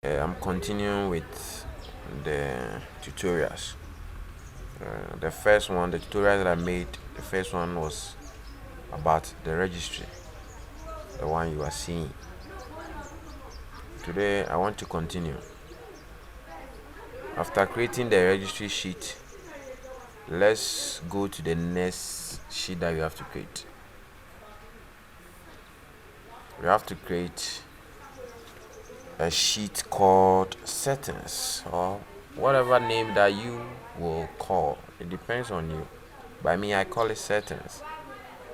I'm continuing with the tutorials. The tutorial that I made, the first one was about the registry, the one you are seeing. Today, I want to continue. After creating the registry sheet, let's go to the next sheet that we have to create. We have to create a sheet called settings, or whatever name that you will call. It depends on you. By me, I call it settings.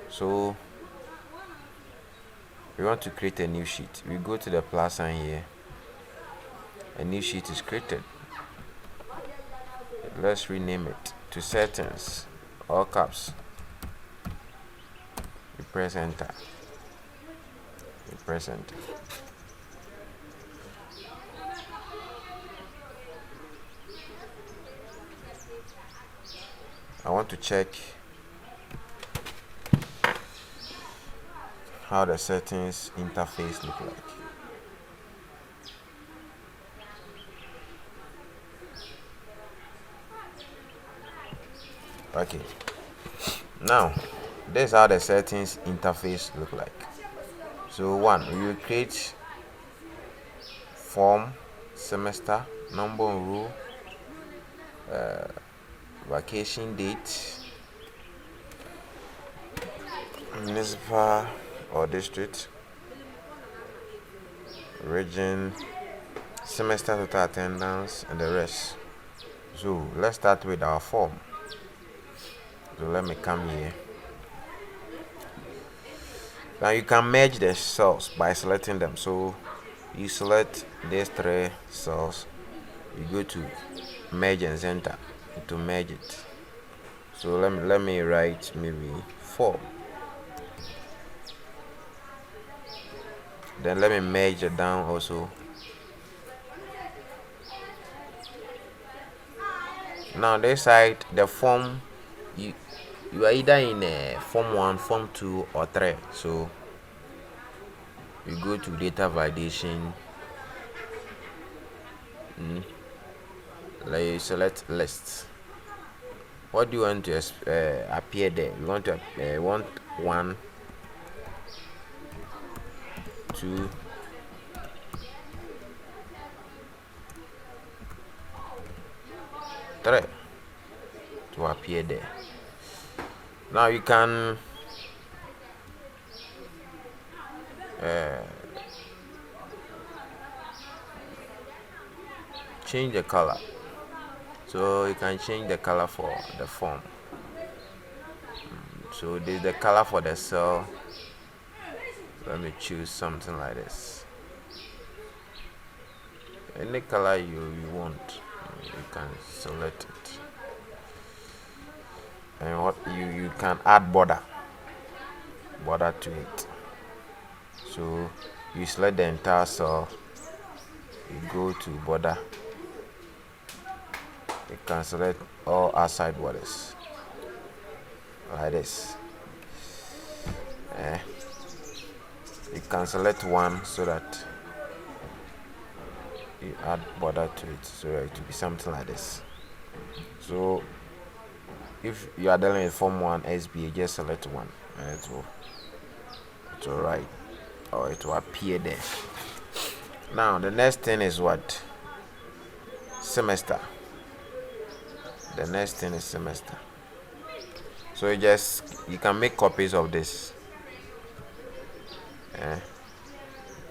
So we want to create a new sheet. We go to the plus sign here. A new sheet is created. Let's rename it to settings, all caps. We press enter. We press enter. I want to check how the settings interface look like. Okay, now this is how the settings interface look like. So one, we will create form, semester, number on row, vacation date, municipal or district, region, semester total attendance, and the rest. So let's start with our form. So let me come here. Now you can merge the cells by selecting them. So you select these three cells, you go to merge and center to merge it. So let me write maybe 4. Then let me merge it down also. Now this side, the form, you are either in form 1, form 2, or 3. So you go to data validation, like you select list. What do you want to appear there? You want to want 1, 2, 3 to appear there. Now you can change the color. So you can change the color for the form. So this is the color for the cell. Let me choose something like this. Any color you want, you can select it. And what you can add border to it. So you select the entire cell, you go to border, you can select all outside borders like this. You can select one so that you add border to it, so it will be something like this. So if you are dealing with form 1 SBA, just select one and it will write, or it will appear there. Now the next thing is what? Semester. The next thing is semester. So you can make copies of this.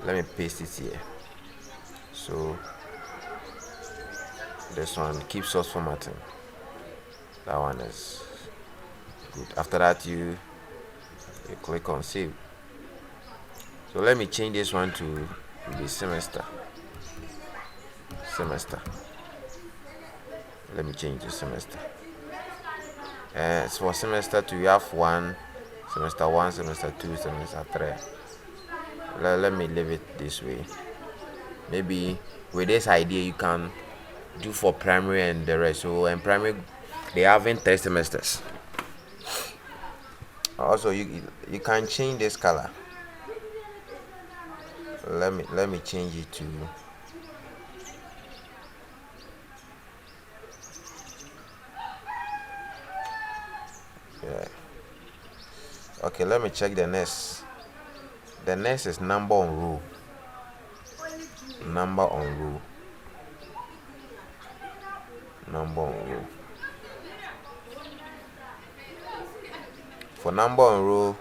Let me paste it here. So this one, keep source formatting. That one is good. After that, you click on save. So let me change this one to the semester. Let me change the semester. It's for semester 2. You have semester 1, semester 2, semester 3. Let me leave it this way. Maybe with this idea you can do for primary and the rest. So in primary they having 3 semesters. Also you can change this color. Let me change it to Yeah. Okay, let me check the next. The next is number on row. Number on row. Number on row. For number on row,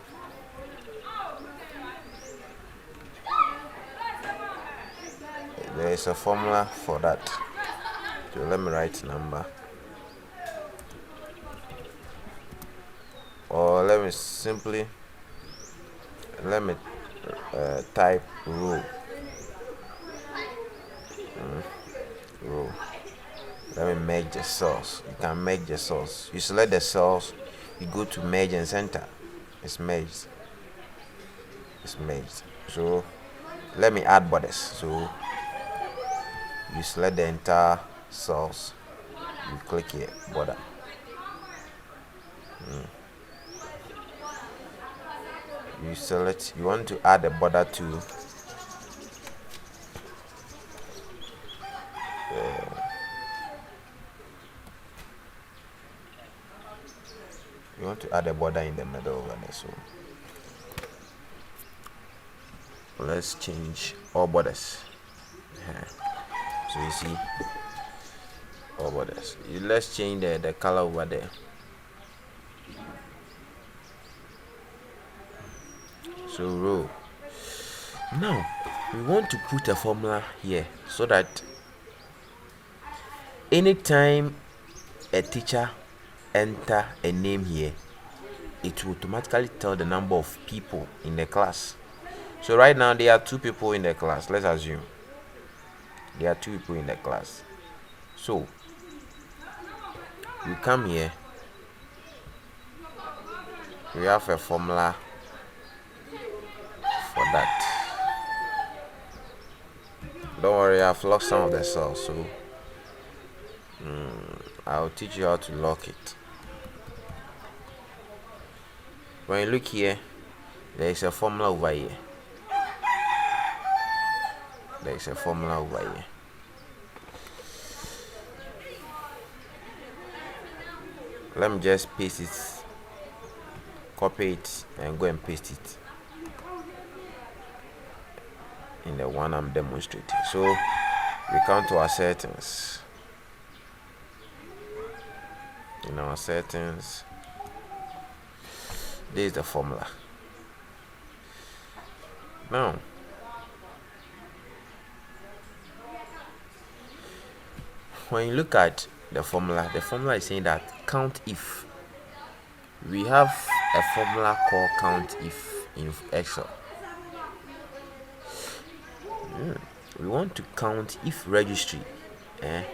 there is a formula for that. So let me write number, or let me simply type row. Row. Let me merge the cells. You can merge the cells. You select the cells, you go to merge and center. It's merged. It's merged. So let me add borders. So you select the entire cells, you click here, border. You select, you want to add a border to you want to add a border in the middle over there. So let's change all borders. So you see all borders. Let's change the color over there. So row. Now we want to put a formula here so that anytime a teacher enter a name here, it will automatically tell the number of people in the class. So right now there are 2 people in the class. Let's assume there are 2 people in the class. So you come here, we have a formula for that. Don't worry, I've locked some of the cells, so I'll teach you how to lock it. When you look here, there is a formula over here. There is a formula over here. Let me just paste it, copy it, and go and paste it in the one I'm demonstrating. So we come to our settings. In our settings, this is the formula. Now when you look at the formula is saying that count if. We have a formula called count if in Excel. We want to count if registry. Here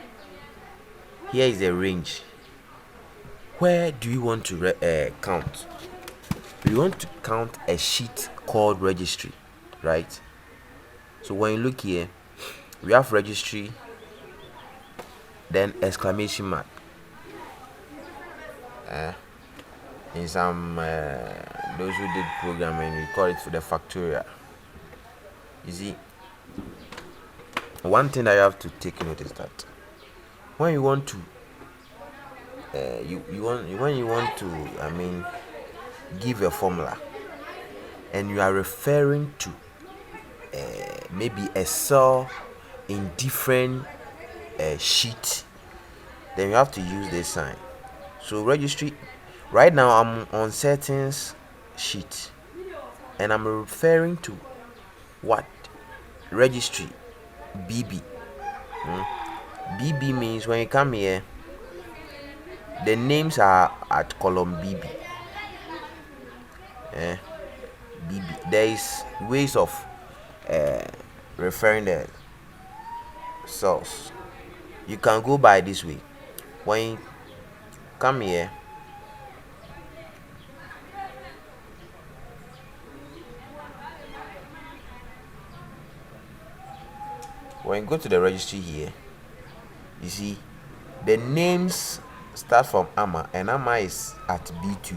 is a range. Where do you want to count? We want to count a sheet called registry, right? So when you look here, we have registry, then exclamation mark. In some those who did programming, we call it for the factorial. You see, one thing that you have to take note is that when you want to when you want to give a formula and you are referring to maybe a cell in different sheet, then you have to use this sign. So registry, right now I'm on settings sheet and I'm referring to what? Registry BB. BB means when you come here, the names are at column BB. BB. There is ways of referring the cells. You can go by this way. When you come here, when you go to the registry here, you see the names start from AMA, and AMA is at B2.